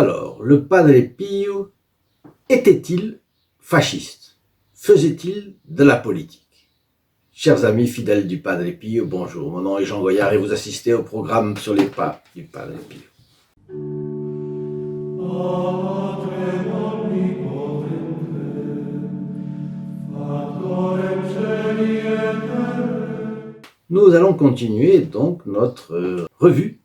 Alors, le Padre Pio était-il fasciste? Faisait-il de la politique? Chers amis fidèles du Padre Pio, bonjour. Mon nom est Jean Goyard et vous assistez au programme sur les pas du Padre Pio. Nous allons continuer donc notre revue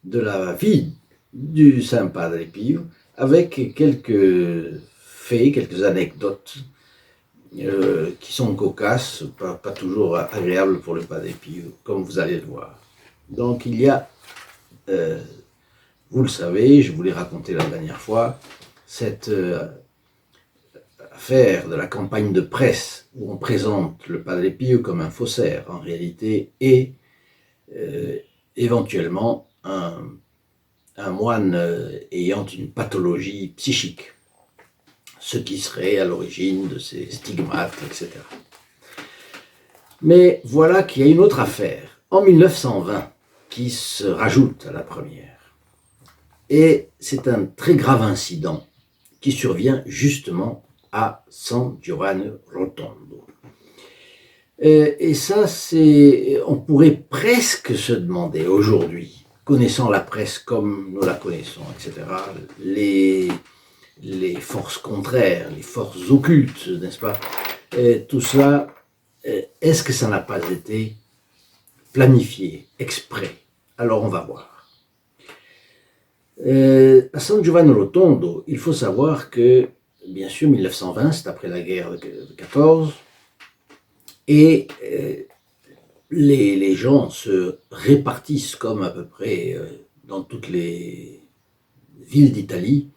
de la vie du Saint Padre Pio avec quelques faits, quelques anecdotes qui sont cocasses, pas toujours agréables pour le Padre Pio, comme vous allez le voir. Donc il y a, vous le savez, je vous l'ai raconté la dernière fois, cette affaire de la campagne de presse où on présente le Padre Pio comme un faussaire en réalité et éventuellement un moine ayant une pathologie psychique, ce qui serait à l'origine de ces stigmates, etc. Mais voilà qu'il y a une autre affaire, en 1920, qui se rajoute à la première. Et c'est un très grave incident qui survient justement à San Giovanni Rotondo. Et ça, on pourrait presque se demander aujourd'hui, connaissant la presse comme nous la connaissons, etc., les forces contraires, les forces occultes, n'est-ce pas, et tout cela, est-ce que ça n'a pas été planifié, exprès? Alors on va voir. À San Giovanni Rotondo, il faut savoir que, bien sûr, 1920, c'est après la guerre de 14, et les gens se répartissent comme à peu près dans toutes les villes d'Italie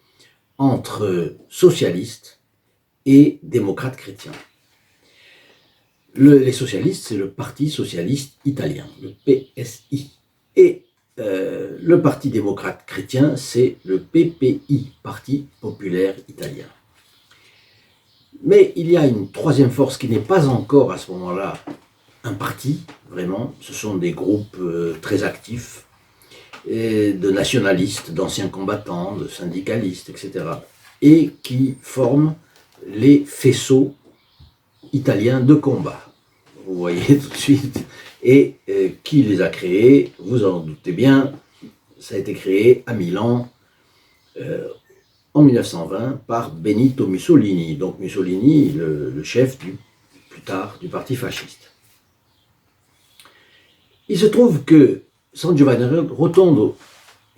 entre socialistes et démocrates chrétiens. Les socialistes, c'est le Parti socialiste italien, le PSI. Et le Parti démocrate chrétien, c'est le PPI, Parti populaire italien. Mais il y a une troisième force qui n'est pas encore à ce moment-là un parti, vraiment. Ce sont des groupes très actifs, et de nationalistes, d'anciens combattants, de syndicalistes, etc. Et qui forment les faisceaux italiens de combat. Vous voyez tout de suite. Et qui les a créés? Vous en doutez bien, ça a été créé à Milan en 1920 par Benito Mussolini. Donc Mussolini, le chef plus tard du parti fasciste. Il se trouve que San Giovanni Rotondo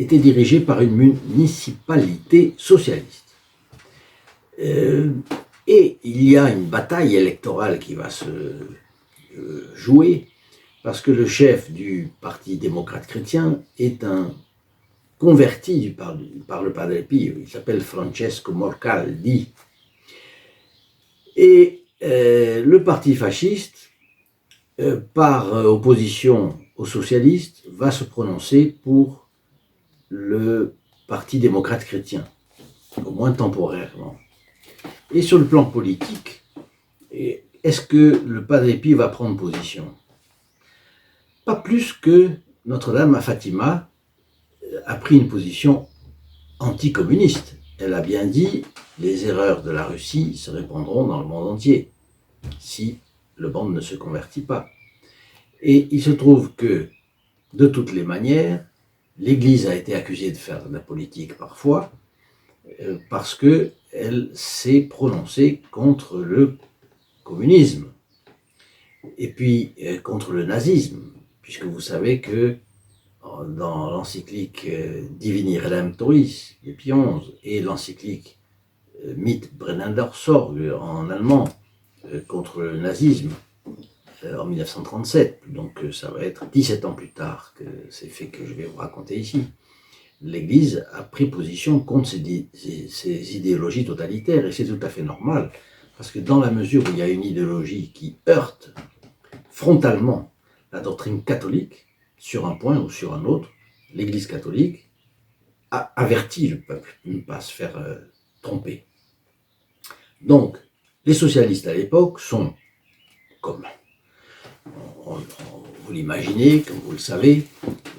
était dirigé par une municipalité socialiste. Et il y a une bataille électorale qui va se jouer parce que le chef du Parti démocrate chrétien est un converti par le Padre Pio. Il s'appelle Francesco Morcaldi. Et le Parti fasciste, par opposition aux socialistes, va se prononcer pour le Parti démocrate chrétien, au moins temporairement. Et sur le plan politique, est-ce que le Padre Pio va prendre position? Pas plus que Notre-Dame à Fatima a pris une position anticommuniste. Elle a bien dit « les erreurs de la Russie se répandront dans le monde entier si le monde ne se convertit pas ». Et il se trouve que, de toutes les manières, l'Église a été accusée de faire de la politique parfois, parce qu'elle s'est prononcée contre le communisme, et puis contre le nazisme, puisque vous savez que dans l'encyclique Divini Redemptoris de Pie XI et l'encyclique Mit brennender Sorge en allemand contre le nazisme en 1937, donc ça va être 17 ans plus tard que ces faits que je vais vous raconter ici, l'Église a pris position contre ces idéologies totalitaires, et c'est tout à fait normal, parce que dans la mesure où il y a une idéologie qui heurte frontalement la doctrine catholique, sur un point ou sur un autre, l'Église catholique a averti le peuple de ne pas se faire tromper. Donc, les socialistes à l'époque sont, comme vous l'imaginez, comme vous le savez,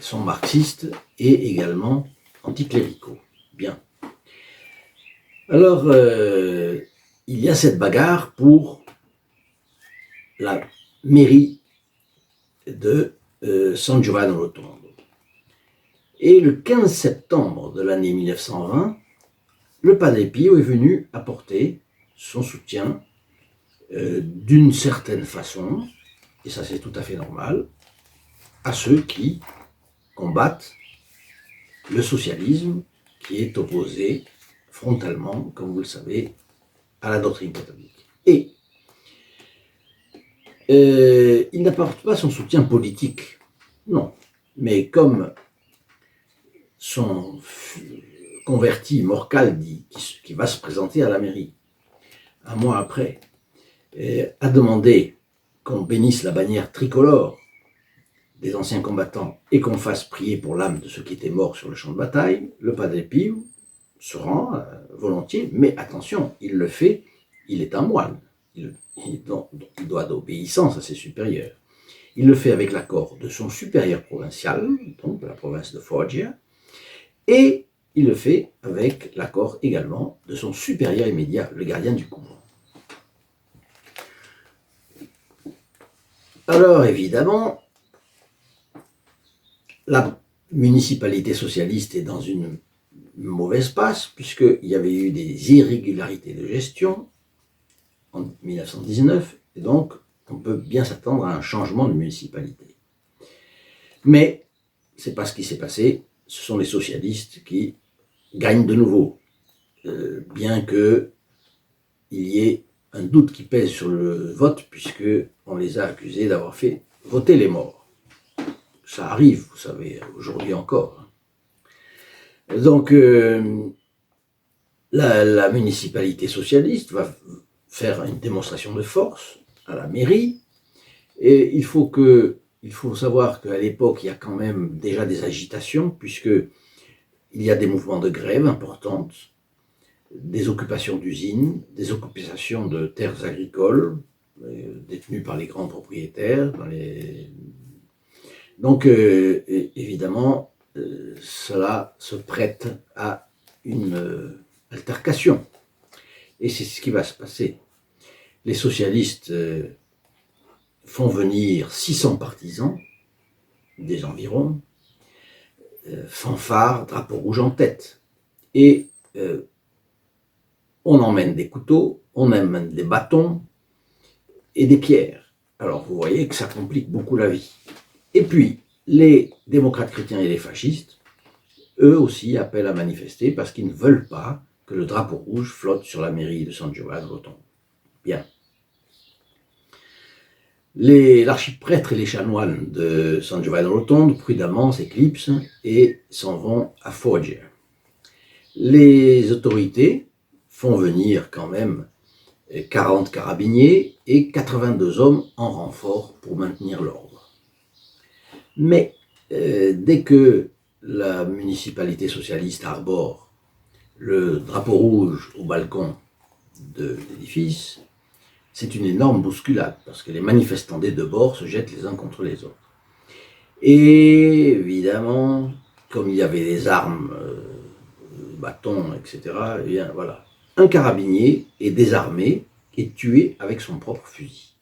sont marxistes et également anticléricaux. Bien. Alors, il y a cette bagarre pour la mairie de San Giovanni Rotondo. Et le 15 septembre de l'année 1920, le Padre Pio est venu apporter son soutien d'une certaine façon, et ça c'est tout à fait normal, à ceux qui combattent le socialisme qui est opposé frontalement, comme vous le savez, à la doctrine catholique. Et il n'apporte pas son soutien politique, non, mais comme son converti Morcaldi, qui va se présenter à la mairie un mois après, a demandé qu'on bénisse la bannière tricolore des anciens combattants et qu'on fasse prier pour l'âme de ceux qui étaient morts sur le champ de bataille, le Padre Pio se rend volontiers, mais attention, il le fait, il est un moine, il doit d'obéissance à ses supérieurs. Il le fait avec l'accord de son supérieur provincial, donc de la province de Foggia, et il le fait avec l'accord également de son supérieur immédiat, le gardien du couvent. Alors évidemment, la municipalité socialiste est dans une mauvaise passe, puisqu'il y avait eu des irrégularités de gestion en 1919, et donc on peut bien s'attendre à un changement de municipalité. Mais ce n'est pas ce qui s'est passé, ce sont les socialistes qui gagnent de nouveau, bien qu'il y ait un doute qui pèse sur le vote, puisqu'on les a accusés d'avoir fait voter les morts. Ça arrive, vous savez, aujourd'hui encore. Donc, la municipalité socialiste va faire une démonstration de force à la mairie, et il faut savoir qu'à l'époque, il y a quand même déjà des agitations, puisqu'il y a des mouvements de grève importantes, des occupations d'usines, des occupations de terres agricoles, détenues par les grands propriétaires. Donc, évidemment, cela se prête à une altercation. Et c'est ce qui va se passer. Les socialistes font venir 600 partisans, des environs, fanfares, drapeau rouge en tête. Et on emmène des couteaux, on emmène des bâtons et des pierres. Alors vous voyez que ça complique beaucoup la vie. Et puis, les démocrates chrétiens et les fascistes, eux aussi appellent à manifester parce qu'ils ne veulent pas que le drapeau rouge flotte sur la mairie de San Giovanni Rotondo. Bien. L'archiprêtre et les chanoines de San Giovanni Rotondo prudemment s'éclipsent et s'en vont à Foggia. Les autorités font venir quand même 40 carabiniers et 82 hommes en renfort pour maintenir l'ordre. Mais dès que la municipalité socialiste arbore le drapeau rouge au balcon de l'édifice, c'est une énorme bousculade, parce que les manifestants des deux bords se jettent les uns contre les autres. Et évidemment, comme il y avait des armes, bâtons, etc., eh bien voilà, un carabinier est désarmé et tué avec son propre fusil.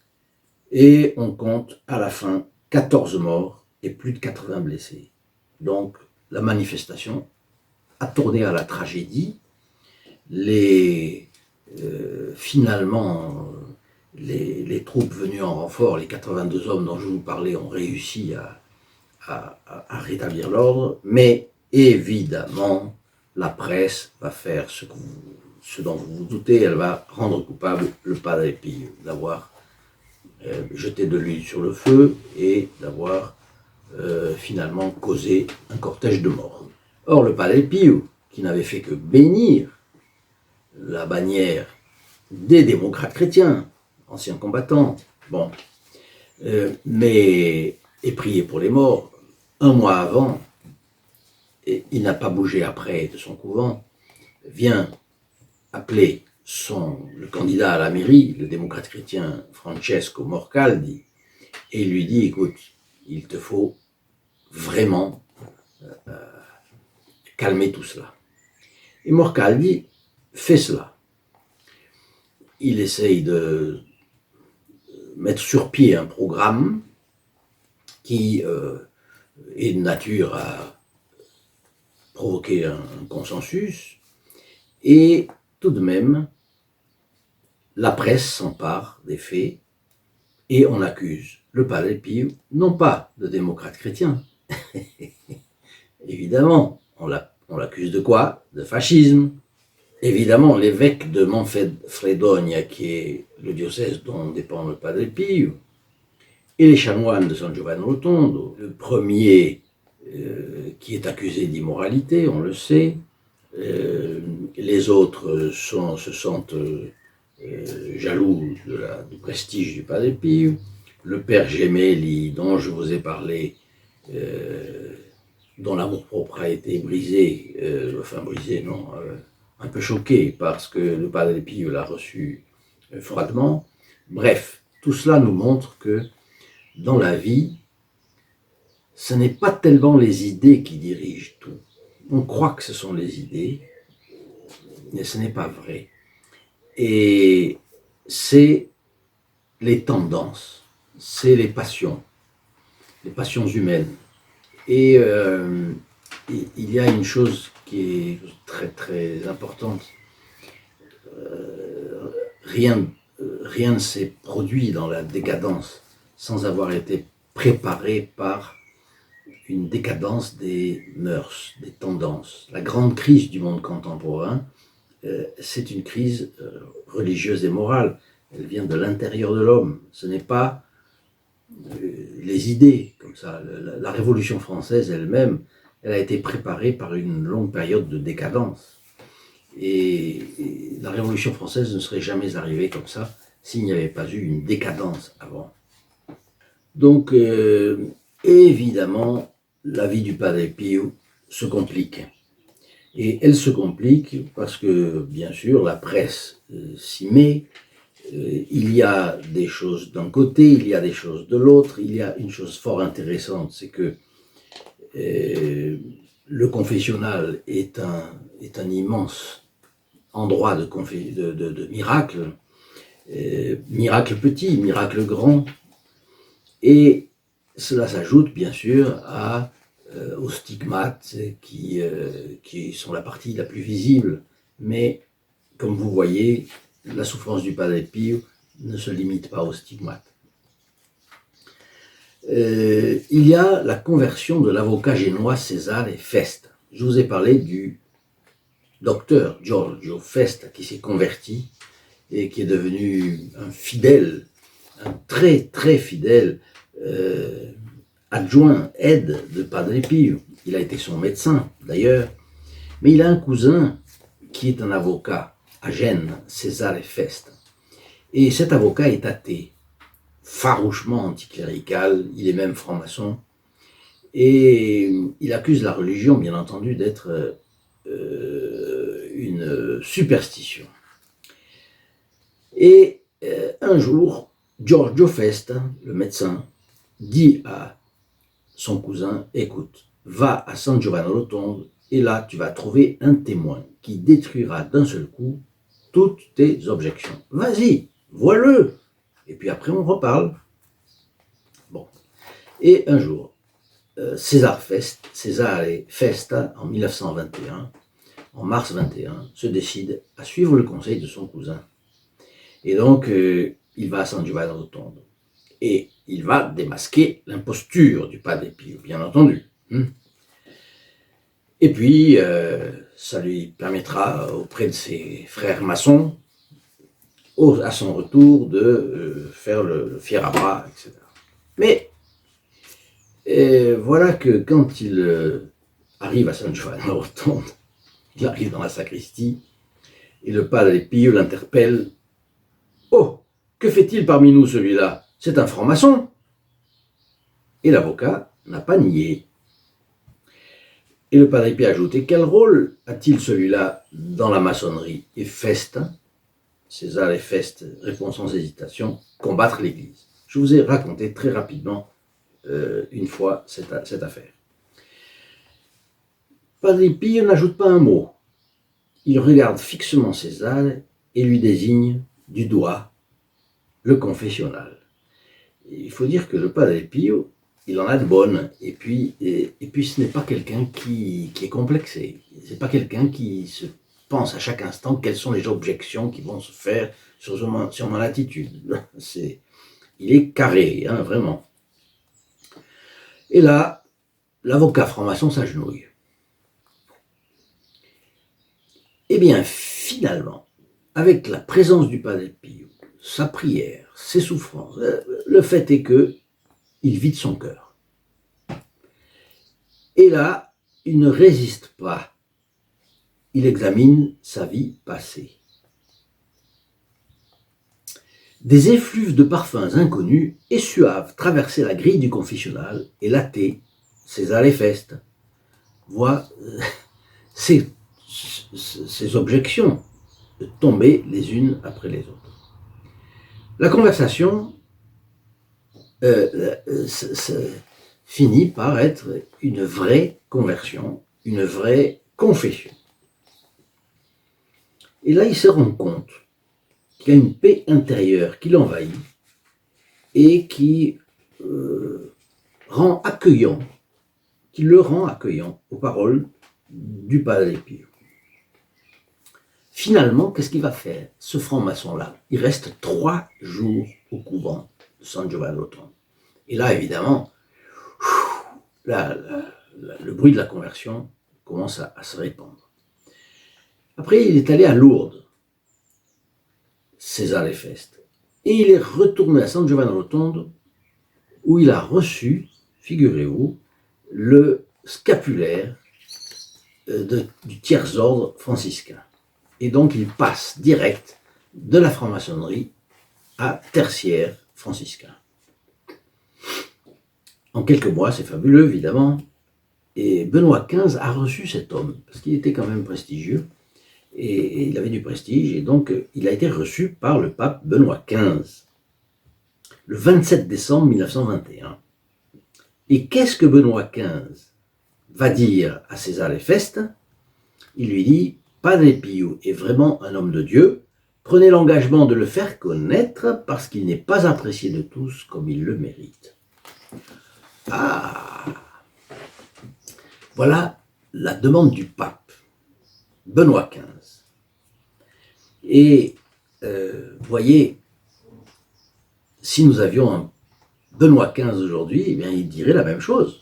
Et on compte à la fin 14 morts et plus de 80 blessés. Donc la manifestation a tourné à la tragédie. Finalement, les troupes venues en renfort, les 82 hommes dont je vous parlais, ont réussi à rétablir l'ordre, mais évidemment, la presse va faire ce dont vous vous doutez, elle va rendre coupable le Padre Pio d'avoir jeté de l'huile sur le feu et d'avoir finalement causé un cortège de morts. Or, le Padre Pio, qui n'avait fait que bénir la bannière des démocrates chrétiens, anciens combattants, bon, mais et prier pour les morts, un mois avant, et il n'a pas bougé après de son couvent, vient appeler le candidat à la mairie, le démocrate chrétien Francesco Morcaldi, et il lui dit, écoute, il te faut vraiment calmer tout cela. Et Morcaldi fait cela. Il essaye de mettre sur pied un programme qui est de nature à provoquer un consensus, et tout de même, la presse s'empare des faits et on accuse le Padre Pio, non pas de démocrate chrétien, évidemment, on l'accuse de quoi? De fascisme. Évidemment, l'évêque de Manfredonia, qui est le diocèse dont dépend le Padre Pio, et les chanoines de San Giovanni Rotondo, le premier qui est accusé d'immoralité, on le sait, les autres se sentent jaloux du prestige du Padre Pio, le père Gemelli, dont je vous ai parlé, dont l'amour-propre a été brisé, un peu choqué parce que le Padre Pio l'a reçu froidement. Bref, tout cela nous montre que dans la vie, ce n'est pas tellement les idées qui dirigent tout. On croit que ce sont les idées, mais ce n'est pas vrai. Et c'est les tendances, c'est les passions humaines. Et il y a une chose qui est très très importante. Rien ne s'est produit dans la décadence sans avoir été préparé par une décadence des mœurs, des tendances. La grande crise du monde contemporain, c'est une crise religieuse et morale. Elle vient de l'intérieur de l'homme. Ce n'est pas les idées comme ça. La Révolution française elle-même, elle a été préparée par une longue période de décadence. Et la Révolution française ne serait jamais arrivée comme ça s'il n'y avait pas eu une décadence avant. Donc, évidemment, la vie du Padre Pio se complique. Et elle se complique parce que, bien sûr, la presse s'y met. Il y a des choses d'un côté, il y a des choses de l'autre. Il y a une chose fort intéressante, c'est que le confessionnal est un immense endroit de miracles, miracles petits, miracles grands, et cela s'ajoute bien sûr aux stigmates qui sont la partie la plus visible, mais comme vous voyez, la souffrance du Padre Pio ne se limite pas aux stigmates. Il y a la conversion de l'avocat génois Cesare Festa. Je vous ai parlé du docteur Giorgio Festa qui s'est converti et qui est devenu un fidèle, un très très fidèle adjoint, aide de Padre Pio. Il a été son médecin d'ailleurs, mais il a un cousin qui est un avocat à Gênes, Cesare Festa. Et cet avocat est athée, farouchement anticlérical, il est même franc-maçon, et il accuse la religion, bien entendu, d'être une superstition. Et un jour, Giorgio Festa, le médecin, dit à son cousin, écoute, va à San Giovanni Rotondo et là tu vas trouver un témoin qui détruira d'un seul coup toutes tes objections. Vas-y, vois-le, et puis après on reparle. Bon. Et un jour, Cesare Festa, en 1921, en mars 21, se décide à suivre le conseil de son cousin. Et donc, il va à San Giovanni Rotondo. Et il va démasquer l'imposture du Padre Pio, bien entendu. Et puis, ça lui permettra, auprès de ses frères maçons, à son retour, de faire le fier à bras, etc. Mais, voilà que quand il arrive à San Giovanni Rotondo, il arrive dans la sacristie, et le Padre Pio l'interpelle. « Oh, que fait-il parmi nous celui-là? C'est un franc-maçon !» Et l'avocat n'a pas nié. Et le Padre Pio a ajouté, quel rôle a-t-il celui-là dans la maçonnerie? Et Festa, Cesare Festa, répond sans hésitation, combattre l'Église. Je vous ai raconté très rapidement une fois cette affaire. Padre Pio n'ajoute pas un mot. il regarde fixement César et lui désigne du doigt le confessionnal. Il faut dire que le Padre Pio, il en a de bonnes, et puis ce n'est pas quelqu'un qui est complexé, c'est pas quelqu'un qui se pense à chaque instant quelles sont les objections qui vont se faire sur mon attitude. Il est carré, hein, vraiment. Et là, l'avocat franc-maçon s'agenouille. Eh bien, finalement, avec la présence du Padre Pio, sa prière, ses souffrances, le fait est que il vide son cœur. Et là, il ne résiste pas. Il examine sa vie passée. Des effluves de parfums inconnus et suaves traversaient la grille du confessionnal et l'athée, César Lefeste, voit ces objections tomber les unes après les autres. La conversation finit par être une vraie conversion, une vraie confession. Et là, il se rend compte qu'il y a une paix intérieure qui l'envahit et qui le rend accueillant aux paroles du Padre Pio. Finalement, qu'est-ce qu'il va faire, ce franc-maçon-là? Il reste 3 jours au couvent de San Giovanni Rotondo. Et là, évidemment, le bruit de la conversion commence à se répandre. Après, il est allé à Lourdes, César Lefeste, et il est retourné à San Giovanni Rotondo, où il a reçu, figurez-vous, le scapulaire du tiers-ordre franciscain. Et donc, il passe direct de la franc-maçonnerie à tertiaire franciscain. En quelques mois, c'est fabuleux, évidemment. Et Benoît XV a reçu cet homme, parce qu'il était quand même prestigieux, et il avait du prestige, et donc il a été reçu par le pape Benoît XV, le 27 décembre 1921. Et qu'est-ce que Benoît XV va dire à César Lefeste? Il lui dit: Padre Pio est vraiment un homme de Dieu, prenez l'engagement de le faire connaître parce qu'il n'est pas apprécié de tous comme il le mérite. Ah! Voilà la demande du pape, Benoît XV. Et voyez, si nous avions un Benoît XV aujourd'hui, eh bien, il dirait la même chose.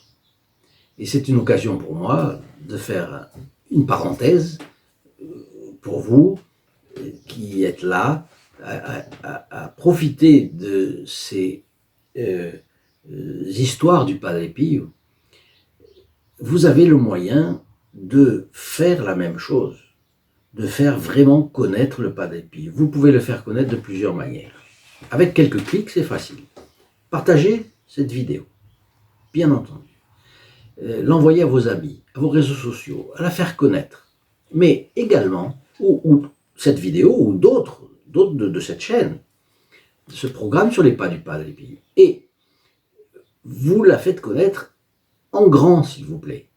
Et c'est une occasion pour moi de faire une parenthèse pour vous qui êtes là à profiter de ces histoires du Padre Pio. Vous avez le moyen de faire la même chose, de faire vraiment connaître le Padre Pio. Vous pouvez le faire connaître de plusieurs manières. Avec quelques clics, c'est facile. Partagez cette vidéo, bien entendu. L'envoyer à vos amis, à vos réseaux sociaux, à la faire connaître. Mais également, ou cette vidéo ou d'autres de cette chaîne, de ce programme sur les pas du Padre Pio. Et vous la faites connaître en grand, s'il vous plaît.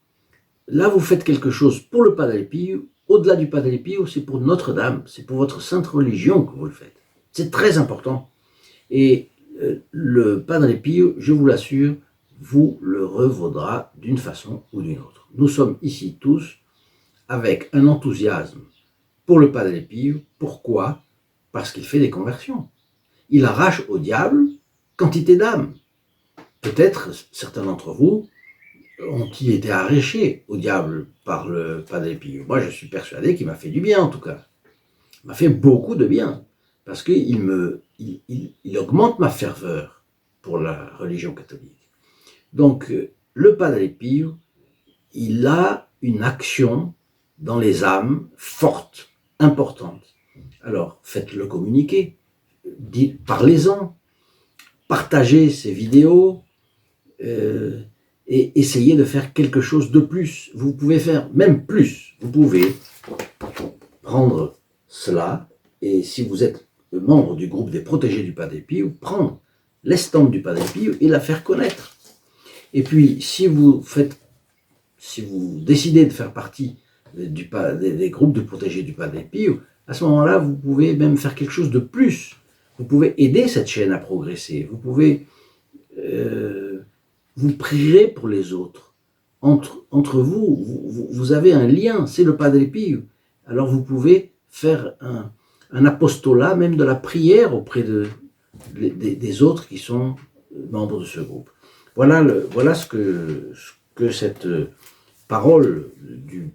Là, vous faites quelque chose pour le Padre Pio. Au-delà du Padre Pio, c'est pour Notre-Dame, c'est pour votre sainte religion que vous le faites. C'est très important. Et le Padre Pio, je vous l'assure, vous le revaudra d'une façon ou d'une autre. Nous sommes ici tous avec un enthousiasme pour le Padre Pio. Pourquoi? Parce qu'il fait des conversions. Il arrache au diable quantité d'âmes. Peut-être certains d'entre vous ont-ils été arrachés au diable par le Padre Pio. Moi, je suis persuadé qu'il m'a fait du bien, en tout cas. Il m'a fait beaucoup de bien, parce qu'il augmente ma ferveur pour la religion catholique. Donc, le Padre Pio, il a une action dans les âmes forte, importante. Alors, faites-le communiquer, parlez-en, partagez ces vidéos, et essayez de faire quelque chose de plus. Vous pouvez faire même plus. Vous pouvez prendre cela, et si vous êtes membre du groupe des protégés du Padre Pio, prendre l'estampe du Padre Pio et la faire connaître. Et puis, si vous décidez de faire partie des groupes de protégés du Padre Pio, à ce moment-là, vous pouvez même faire quelque chose de plus. Vous pouvez aider cette chaîne à progresser. Vous pouvez vous prierez pour les autres. Entre vous, vous avez un lien, c'est le Padre Pio. Alors vous pouvez faire un apostolat, même de la prière auprès des autres qui sont membres de ce groupe. Voilà ce que cette parole du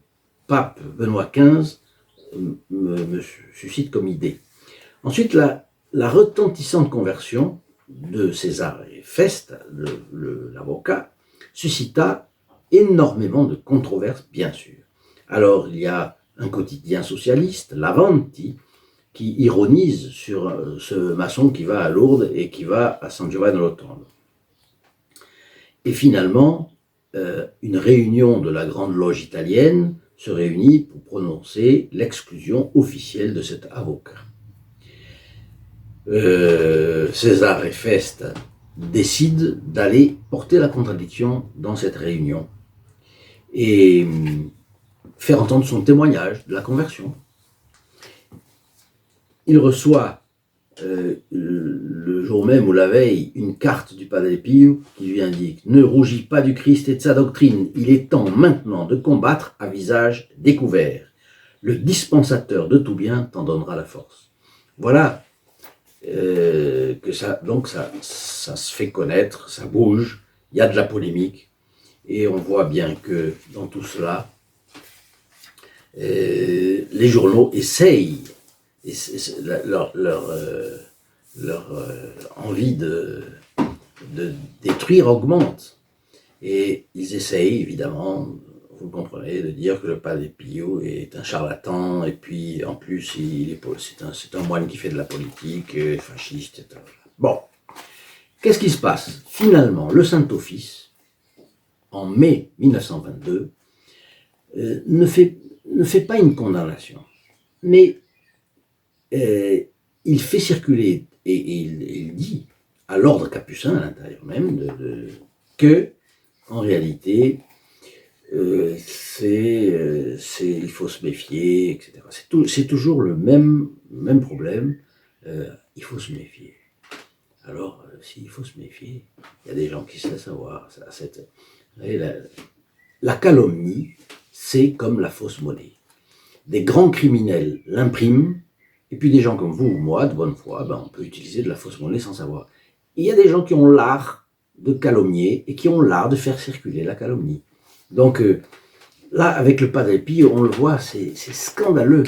pape Benoît XV me suscite comme idée. Ensuite, la retentissante conversion de César Fest, l'avocat, suscita énormément de controverses, bien sûr. Alors, il y a un quotidien socialiste, l'Avanti, qui ironise sur ce maçon qui va à Lourdes et qui va à San Giovanni Rotondo. Et finalement, une réunion de la Grande Loge italienne se réunit pour prononcer l'exclusion officielle de cet avocat. César Fest décide d'aller porter la contradiction dans cette réunion et faire entendre son témoignage de la conversion. Il reçoit le jour même ou la veille une carte du Padre Pio qui lui indique « Ne rougis pas du Christ et de sa doctrine, il est temps maintenant de combattre à visage découvert. Le dispensateur de tout bien t'en donnera la force. » Voilà que ça se fait connaître, ça bouge, il y a de la polémique, et on voit bien que dans tout cela, les journaux essayent, et leur envie de détruire augmente, et ils essayent évidemment, vous comprenez, de dire que le Padre Pio est un charlatan, et puis en plus c'est un moine qui fait de la politique, fasciste, etc. Bon, qu'est-ce qui se passe? Finalement, le Saint-Office, en mai 1922, ne fait pas une condamnation, mais il fait circuler, et il dit à l'ordre capucin, à l'intérieur même, que, en réalité, il faut se méfier, etc. C'est toujours le même problème, il faut se méfier. Alors, s'il faut se méfier, il y a des gens qui se laissent avoir. La calomnie, c'est comme la fausse monnaie. Des grands criminels l'impriment, et puis des gens comme vous ou moi, de bonne foi, on peut utiliser de la fausse monnaie sans savoir. Et il y a des gens qui ont l'art de calomnier et qui ont l'art de faire circuler la calomnie. Donc là, avec le Padre Pio, on le voit, c'est scandaleux.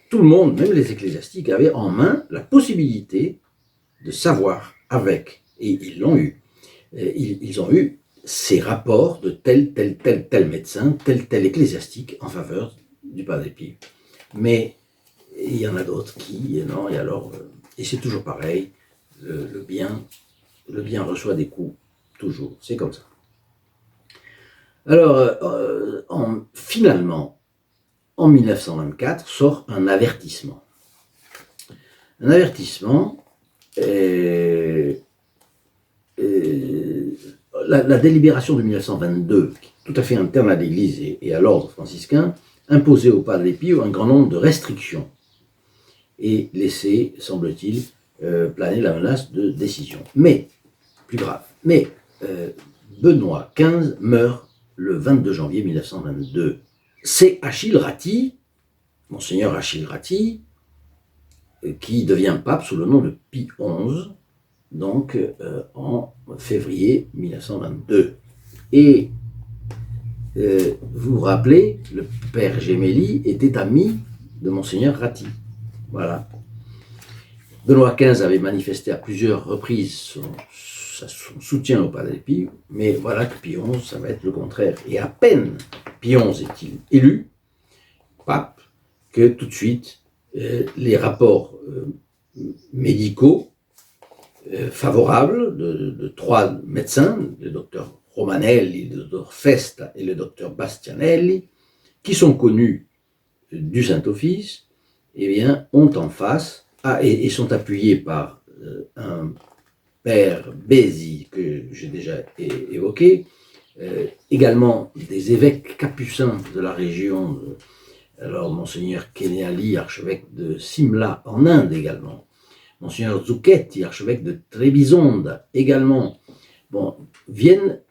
Tout le monde, même les ecclésiastiques, avaient en main la possibilité de savoir avec, et ils l'ont eu, ils ont eu ces rapports de tel médecin, tel ecclésiastique en faveur du Padre Pio. Mais il y en a d'autres qui, non, et c'est toujours pareil, le bien reçoit des coups, toujours, c'est comme ça. Alors, finalement, en 1924, sort un avertissement. Un avertissement, la délibération de 1922, qui est tout à fait interne à l'Église et à l'ordre franciscain, imposait au Padre Pio un grand nombre de restrictions et laissait, semble-t-il, planer la menace de décision. Mais, plus grave, Benoît XV meurt le 22 janvier 1922. C'est Achille Ratti, Monseigneur Achille Ratti, qui devient pape sous le nom de Pie XI, donc en février 1922. Et vous vous rappelez, le père Gemelli était ami de Monseigneur Ratti. Voilà. Benoît XV avait manifesté à plusieurs reprises son soutien au Padre Pio, mais voilà que Pie XI, ça va être le contraire. Et à peine Pie XI est-il élu pape, que tout de suite, les rapports médicaux favorables de trois médecins, le docteur Romanelli, le docteur Festa et le docteur Bastianelli, qui sont connus du Saint-Office, eh bien, ont en face, et sont appuyés par un père Bézi, que j'ai déjà évoqué, également des évêques capucins de la région alors Monseigneur Keneally, archevêque de Simla en Inde également, Monseigneur Zucchetti, archevêque de Trébizonde également, bon, viennent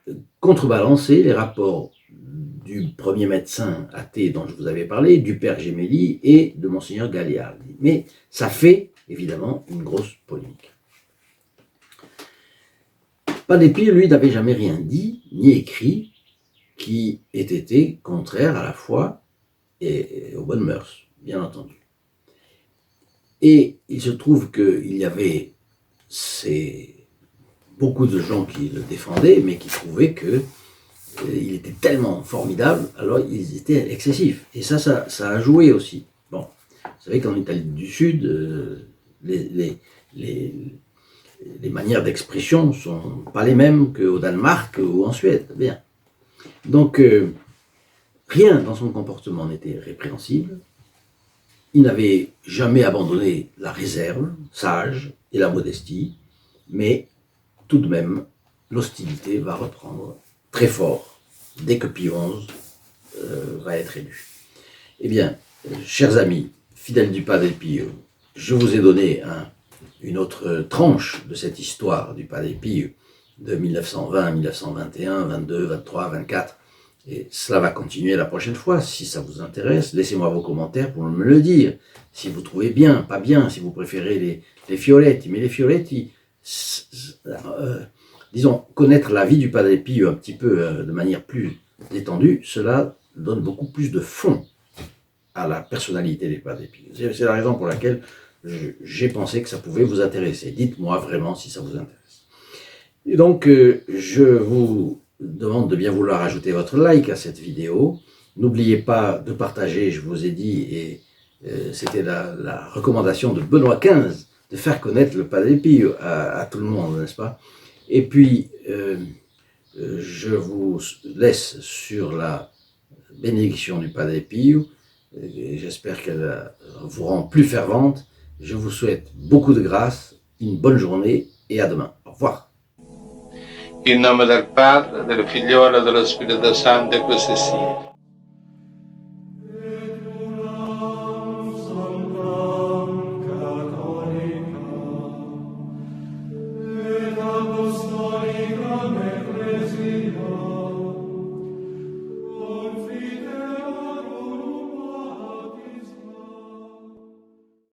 contrebalancer les rapports du premier médecin athée dont je vous avais parlé, du père Gemelli et de Monseigneur Gagliardi. Mais ça fait évidemment une grosse polémique. Padre Pio, lui, n'avait jamais rien dit ni écrit qui ait été contraire à la foi et aux bonnes mœurs, bien entendu. Et il se trouve qu'il y avait beaucoup de gens qui le défendaient, mais qui trouvaient qu'il était tellement formidable, alors ils étaient excessifs. Et ça a joué aussi. Bon, vous savez qu'en Italie du Sud, les manières d'expression ne sont pas les mêmes qu'au Danemark ou en Suède. Bien. Donc, rien dans son comportement n'était répréhensible. Il n'avait jamais abandonné la réserve sage et la modestie, mais tout de même, l'hostilité va reprendre très fort dès que Pie XI va être élu. Eh bien, chers amis, fidèles du Padre Pio, je vous ai donné une autre tranche de cette histoire du Padre Pio de 1920, 1921, 22, 23, 24. Et cela va continuer la prochaine fois. Si ça vous intéresse, laissez-moi vos commentaires pour me le dire. Si vous trouvez bien, pas bien, si vous préférez les Fioretti. Mais les Fioretti, disons, connaître la vie du Padre Pio un petit peu de manière plus détendue, cela donne beaucoup plus de fond à la personnalité du Padre Pio. C'est la raison pour laquelle j'ai pensé que ça pouvait vous intéresser. Dites-moi vraiment si ça vous intéresse. Et donc, je vous demande de bien vouloir ajouter votre like à cette vidéo. N'oubliez pas de partager, je vous ai dit, et c'était la recommandation de Benoît XV, de faire connaître le Padre Pio à tout le monde, n'est-ce pas? Et puis, je vous laisse sur la bénédiction du Padre Pio. J'espère qu'elle vous rend plus fervente. Je vous souhaite beaucoup de grâce, une bonne journée et à demain. Au revoir. In nome del Padre, del Figliolo e dello Spirito Santo, e così sia.